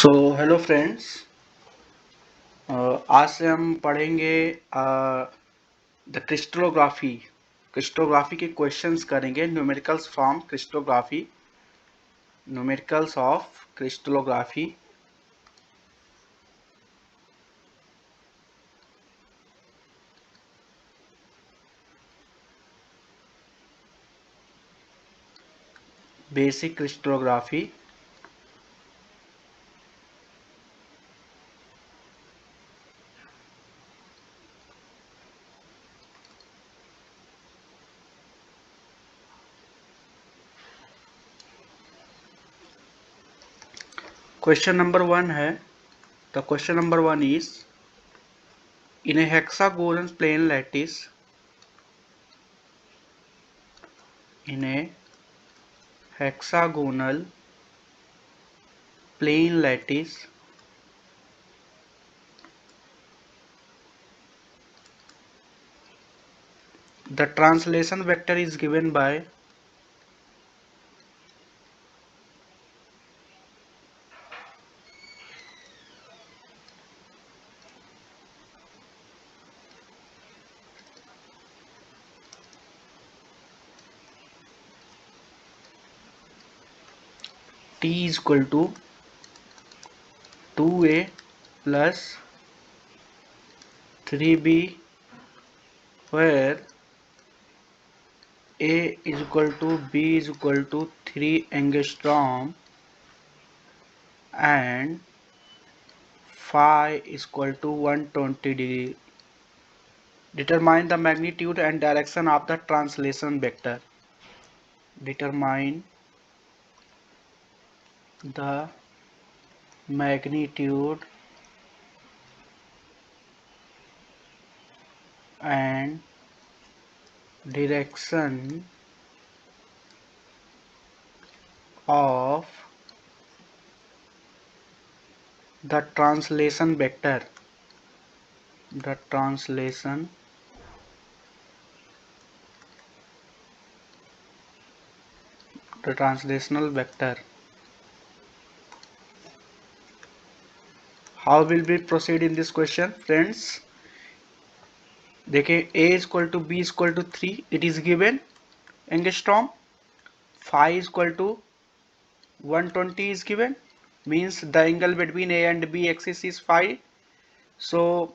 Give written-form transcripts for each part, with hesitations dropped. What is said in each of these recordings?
So hello friends, आज से हम पढ़ेंगे द क्रिस्टलोग्राफी। क्रिस्टोग्राफी के क्वेश्चंस करेंगे, numericals from crystallography, numericals of crystallography. Basic crystallography. Question number 1 है, the question number 1 is in a hexagonal plane lattice, in a hexagonal plane lattice the translation vector is given by t is equal to 2a plus 3b, where a is equal to b is equal to 3 angstrom and phi is equal to 120 degree. Determine the magnitude and direction of the translation vector. Determine the magnitude and direction of the translation vector. The translational vector. How will we proceed in this question, friends? देखें, a is equal to b is equal to 3, it is given angstrom. Phi is equal to 120 is given, means the angle between a and b axis is phi. So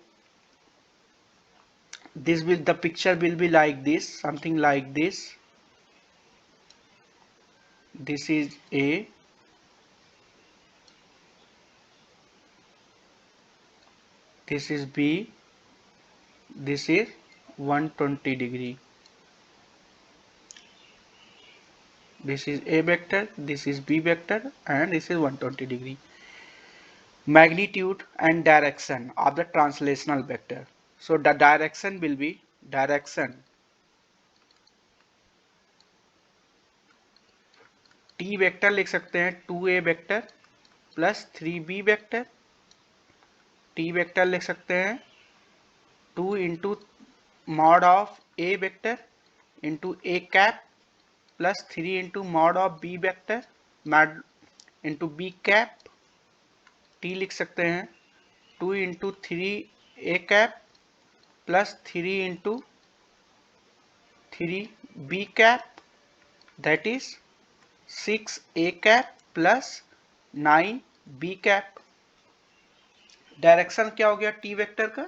the picture will be like this, something like this. This is a, this is b, this is 120 degree. This is a vector, this is b vector, and this is 120 degree. Magnitude and direction of the translational vector. So the direction will be direction t vector लिख सकते हैं 2a vector plus 3b vector. t vector लिख सकते हैं 2 into mod of a vector into a cap plus 3 into mod of b vector into b cap. t लिख सकते हैं 2 into 3 a cap plus 3 into 3 b cap, that is 6 a cap plus 9 b cap. Direction क्या हो गया t vector का?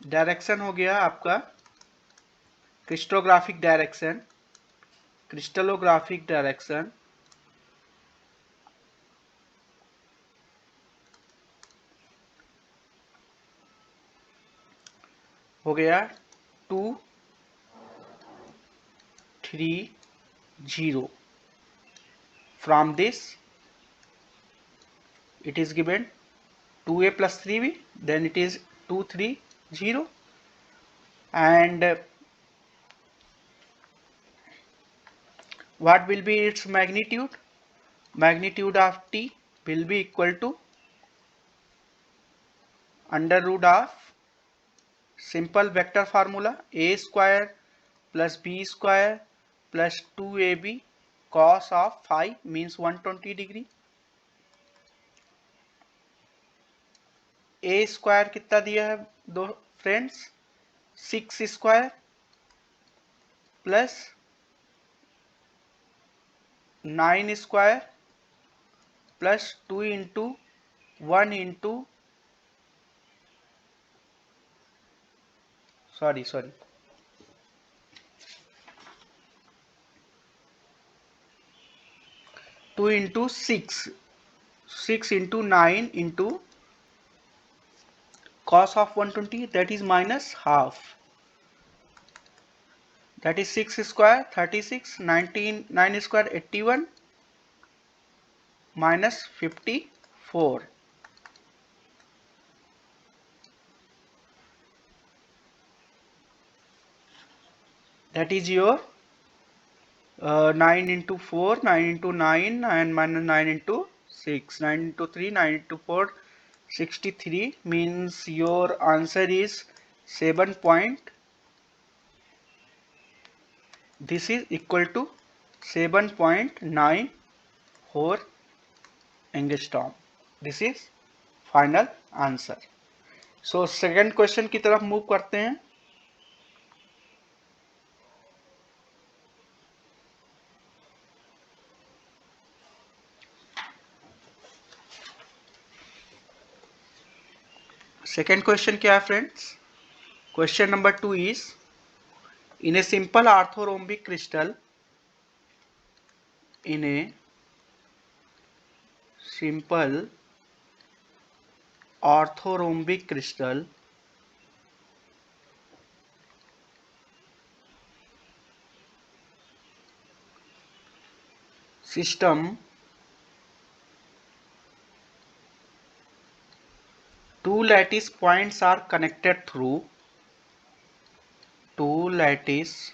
Direction हो गया आपका क्रिस्टोग्राफिक डायरेक्शन. क्रिस्टलोग्राफिक डायरेक्शन हो गया 2 3 0. From this it is given 2a plus 3b, then it is 2 3 0, and what will be its magnitude? Magnitude of t will be equal to under root of simple vector formula a square plus b square plus 2ab cos of phi means 120 degree. A square कितना दिया है दो friends, 6 square plus 9 square plus 2 into 1 into sorry 2 into 6 into 9 into cos of 120, that is minus half, that is 6 square 36, 19 9 square 81 minus 54, that is your 9 into 4, 9 into 9 and minus 9 into 6, 9 into 3, 9 into 4, 63, means your answer is 7 point. This is equal to 7.94 angstrom. This is final answer. So second question की तरफ move करते हैं. Second question क्या है friends? Question number 2 is, in a simple orthorhombic crystal, in a simple orthorhombic crystal, system, two lattice points are connected through two lattice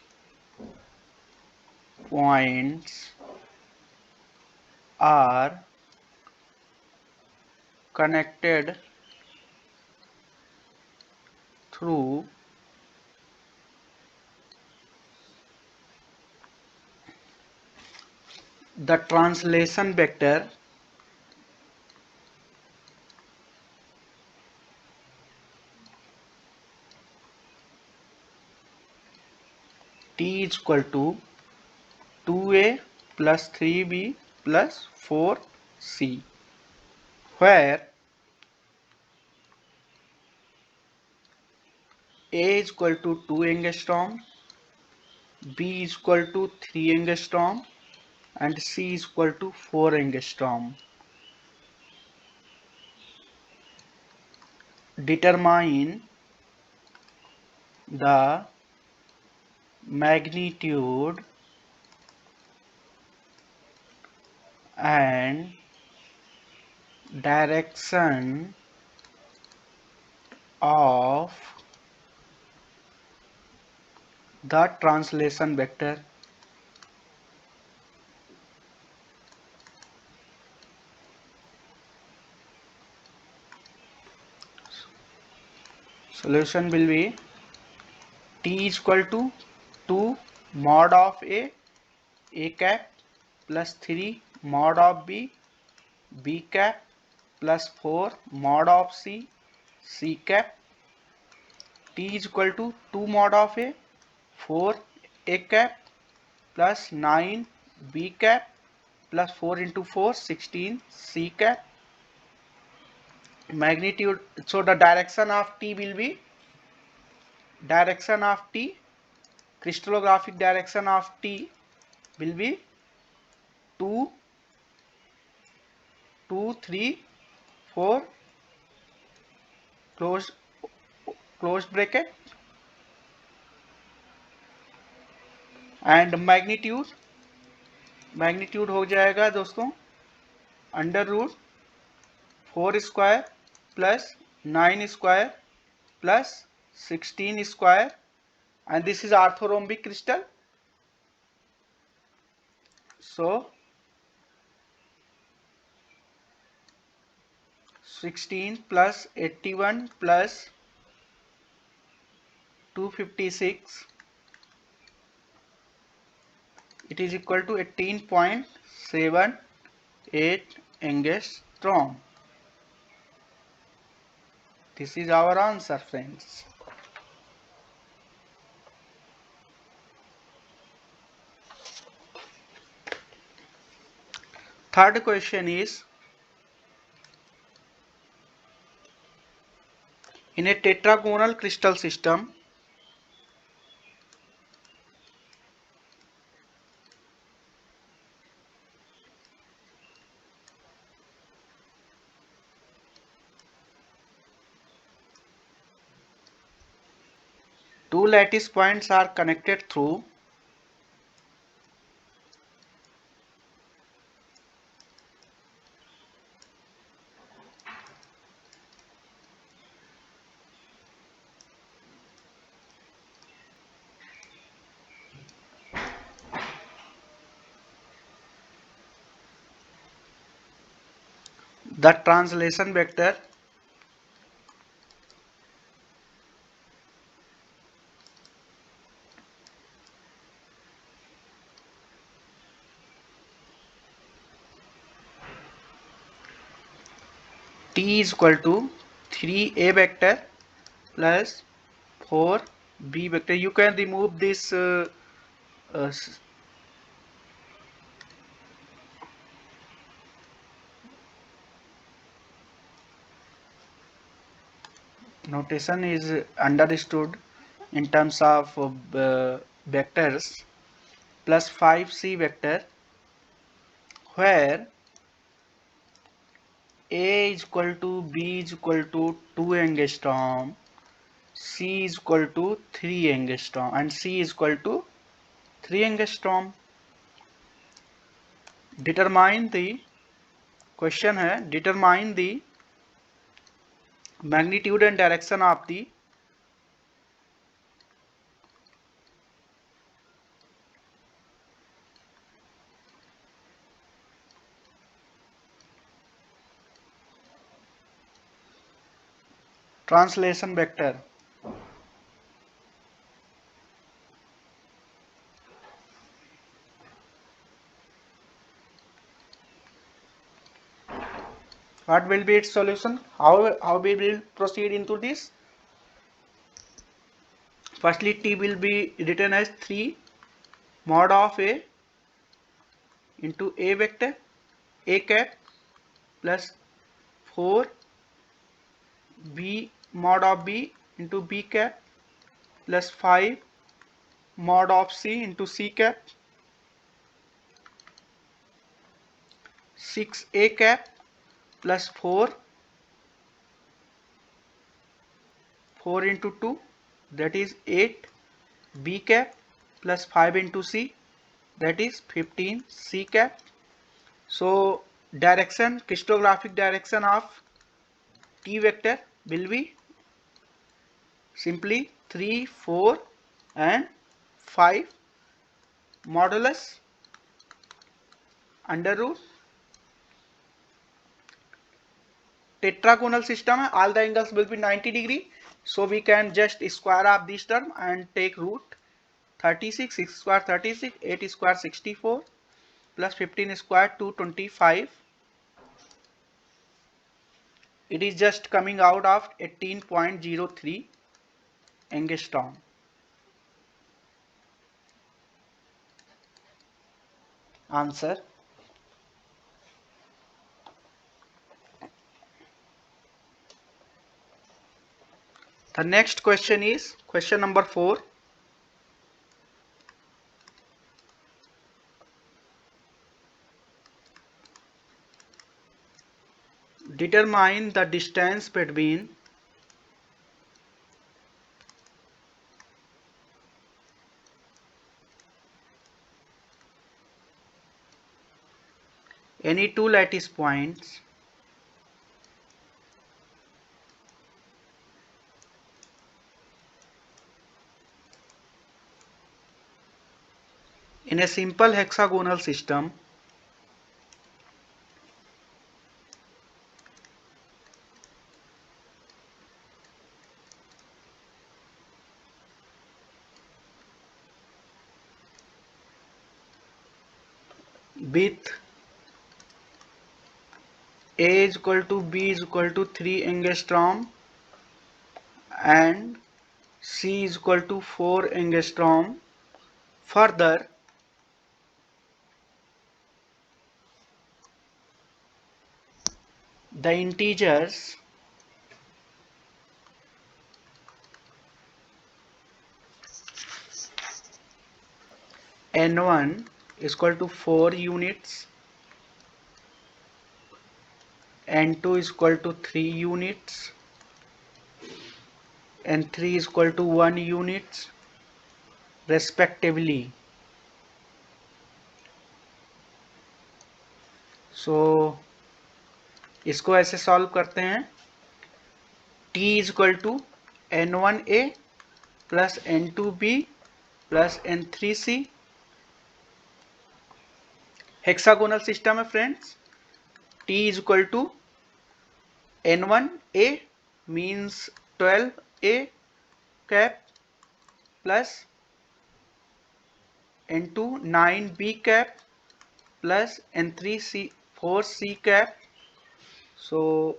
points are connected through the translation vector T is equal to 2a plus 3b plus 4c, where A is equal to 2 angstrom, B is equal to 3 angstrom and C is equal to 4 angstrom. Determine the magnitude and direction of the translation vector. Solution will be T is equal to 2 mod of A cap plus 3 mod of B cap plus 4 mod of C cap. T is equal to 2 mod of A 4 A cap plus 9 B cap plus 4 into 4 16 C cap. Magnitude, so the direction of T will be, crystallographic direction of T will be 2 3 4 closed bracket and magnitude हो जाएगा दोस्तों under root 4 square plus 9 square plus 16 square and this is orthorhombic crystal, so 16 plus 81 plus 256 It is equal to 18.78 angstrom. This is our answer, friends. Third question is, in a tetragonal crystal system, two lattice points are connected through the translation vector T is equal to 3a vector plus 4b vector. You can remove this uh, notation is understood in terms of vectors, plus 5c vector, where A is equal to B is equal to 2 angstrom, C is equal to 3 angstrom, and C is equal to 3 angstrom. Determine the question है, determine the magnitude and direction of the translation vector. What will be its solution? How we will proceed into this? Firstly, T will be written as 3 mod of A into A vector A cap plus 4 B mod of B into B cap plus 5 mod of C into C cap, 6 A cap plus 4 into 2, that is 8 B cap plus 5 into C, that is 15 C cap. So direction, crystallographic direction of T vector will be simply 3, 4 and 5 modulus under root. Tetragonal system, all the angles will be 90 degree. So we can just square up this term and take root 36, 6 square 36, 8 square 64 plus 15 square 225. It is just coming out of 18.03 angstrom. Answer. The next question is question number 4. Determine the distance between any two lattice points in a simple hexagonal system with A is equal to B is equal to 3 angstrom and C is equal to 4 angstrom. Further, the integers n1 is equal to 4 units, n2 is equal to 3 units, n3 is equal to 1 units respectively. So इसको ऐसे solve करते हैं. t is equal to n1a plus n2b plus n3c. Hexagonal system है friends. t is equal to n1a means 12a cap plus n2 9b cap plus n3 c 4c cap. So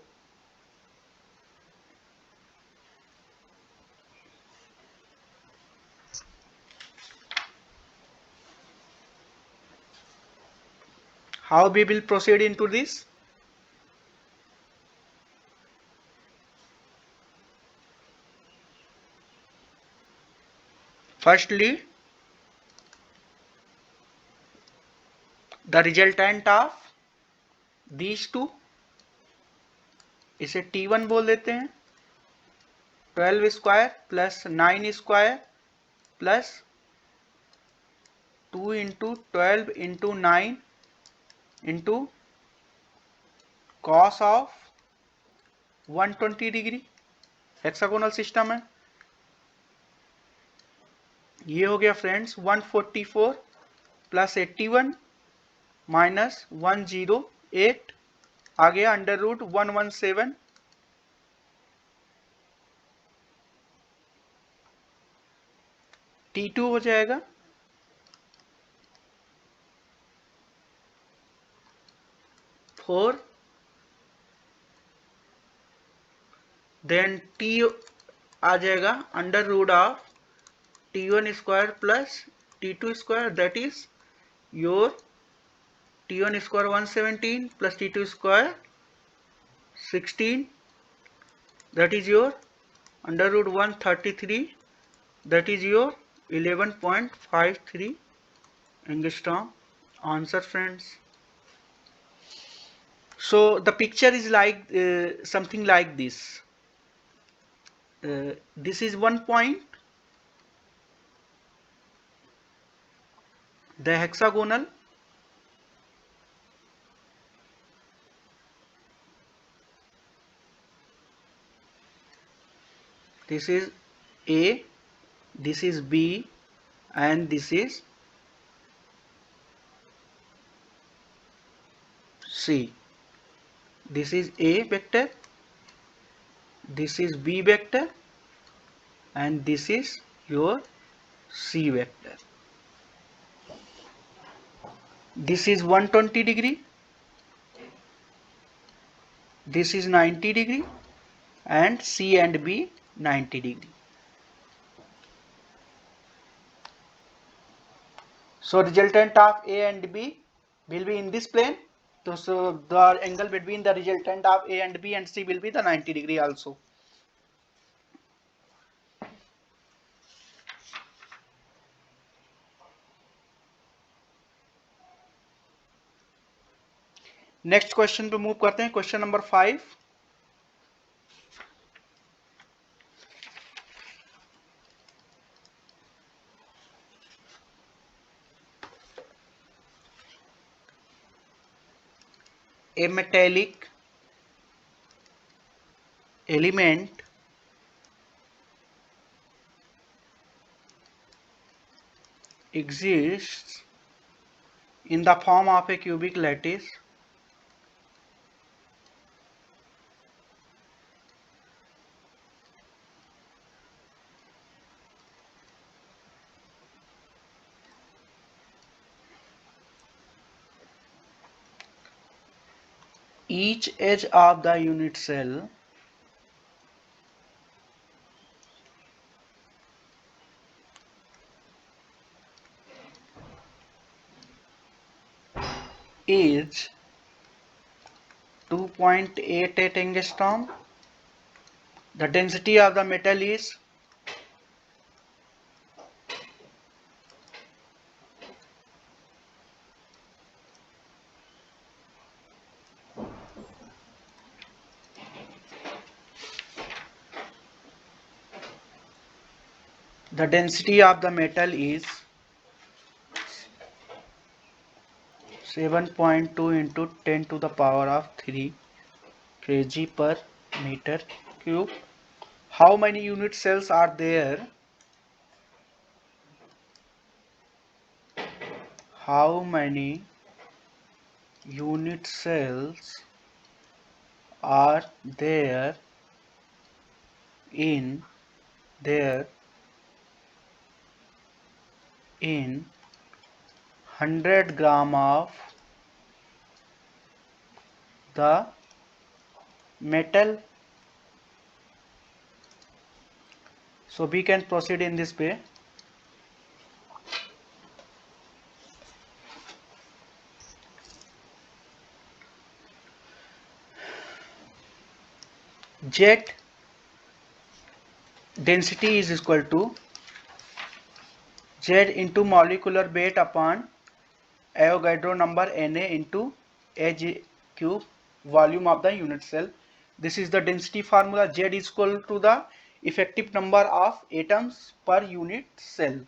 how we will proceed into this? Firstly, the resultant of these two, इसे T1 बोल देते हैं. 12 square plus 9 square plus 2 into 12 into 9 into cos of 120 degree. Hexagonal system है. ये हो गया friends 144 plus 81 minus 108 आ गया under root 117. T2 हो जाएगा फोर, देन T आ जाएगा under root of T1 square plus T2 square, that is your T1 square 117 plus T2 square 16, that is your under root 133, that is your 11.53 angstrom. Answer friends. So the picture is like something like this. This is one point, the hexagonal, this is A, this is B, and this is C. This is A vector, this is B vector, and this is your C vector. This is 120 degree, this is 90 degree, and C and B 90 degree. So resultant of A and B will be in this plane. So the angle between the resultant of A and B and C will be the 90 degree also. Next question पे move करते हैं. Question number 5. A metallic element exists in the form of a cubic lattice each edge of the unit cell is 2.88 angstrom. The density of the metal is the density of the metal is 7.2 into 10 to the power of 3 kg per meter cube. How many unit cells are there? How many unit cells are there in 100 gram of the metal? So we can proceed in this way. Z density is equal to Z into molecular weight upon Avogadro number Na into Ag cube volume of the unit cell. This is the density formula. Z is equal to the effective number of atoms per unit cell.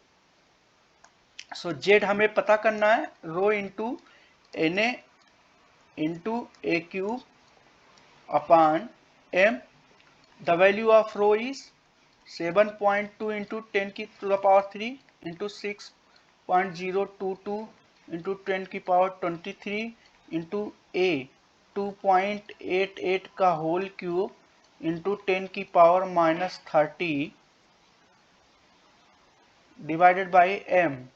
So Z हमें पता करना है rho into Na into A cube upon M. The value of rho is 7.2 into 10 to the power 3 into 6.022 into 10 की power 23 into A 2.88 का whole cube into 10 की power minus 30 divided by M.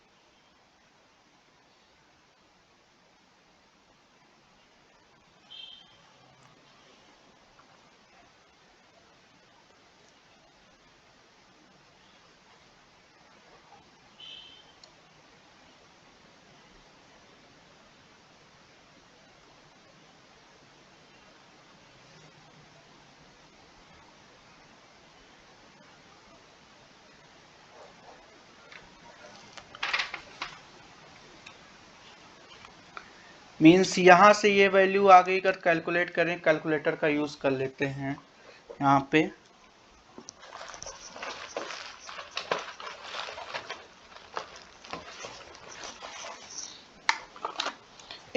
Means यहाँ से ये value आ गई। अगर calculate करें, calculator का यूज कर लेते हैं यहाँ पे।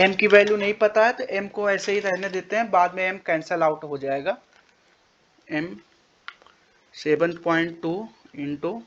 m की वैल्यू नहीं पता है तो m को ऐसे ही रहने देते हैं, बाद में m कैंसल आउट हो जाएगा। m 7.2 इंटू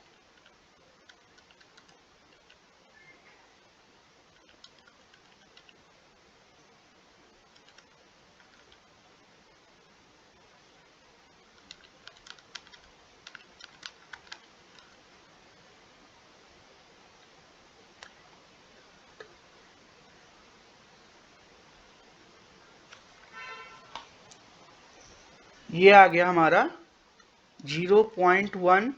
ये आ गया हमारा 0.10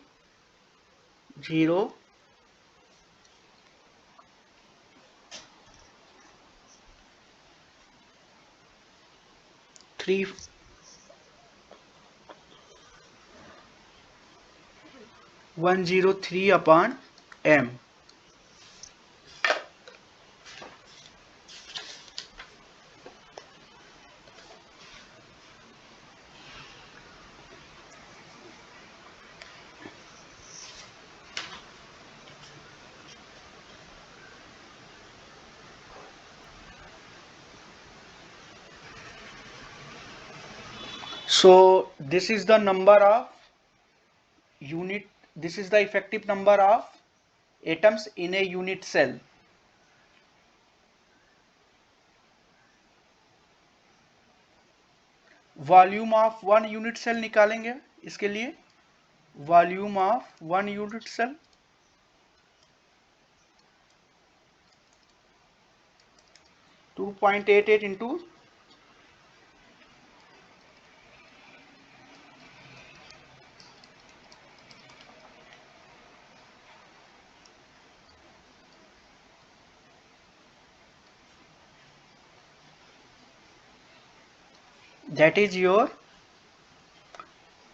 3 103 upon m। So this is the number of unit, this is the effective number of atoms in a unit cell. Volume of one unit cell निकालेंगे इसके लिए। Volume of one unit cell 2.88 into that is your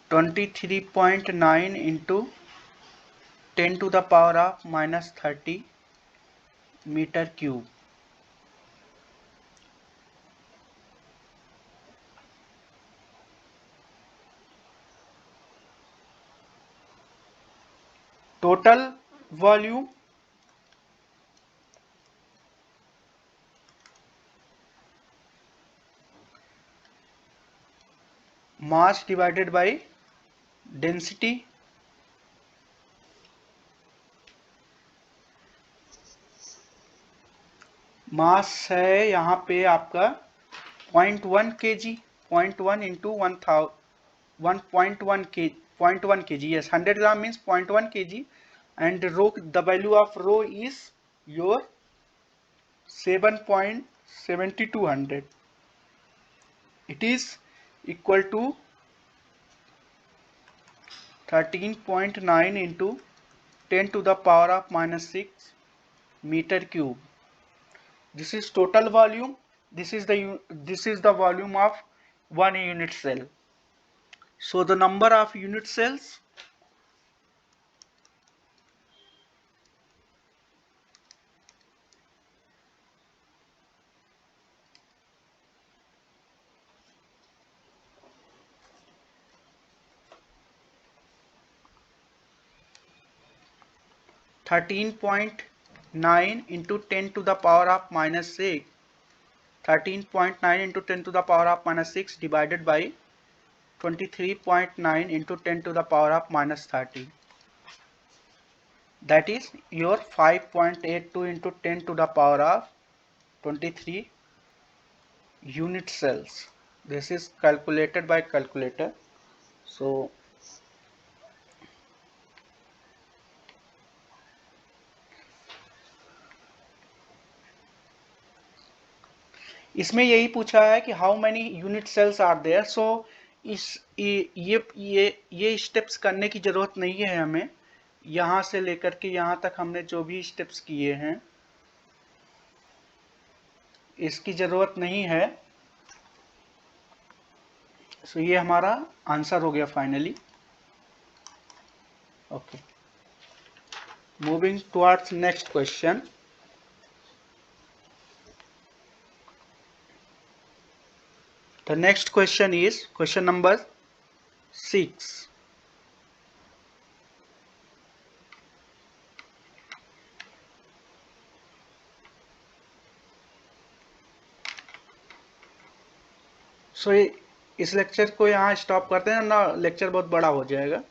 23.9 into 10 to the power of minus 30 meter cube. Total volume mass divided by density, मास है यहाँ पे आपका 0.1 kg, 0.1 into 1.1 k 0.1 kg. Yes, 100 gram means 0.1 kg, and rho, the value of rho is your 7.7200. It is equal to 13.9 into 10 to the power of minus 6 meter cube. This is total volume. This is the volume of one unit cell. So the number of unit cells, (13.9 into 10 to the power of minus 6), 13.9 into 10 to the power of minus 6 divided by 23.9 into 10 to the power of minus 30. That is your 5.82 into 10 to the power of 23 unit cells. This is calculated by calculator. So इसमें यही पूछा है कि how many unit cells are there. So ये steps करने की जरूरत नहीं है हमें. यहाँ से लेकर के यहाँ तक हमने जो भी स्टेप्स किए हैं इसकी जरूरत नहीं है. सो ये हमारा आंसर हो गया finally. Okay, moving towards next question. The next question is question number 6. So इस लेक्चर को यहाँ स्टॉप करते हैं ना, लेक्चर बहुत बड़ा हो जाएगा.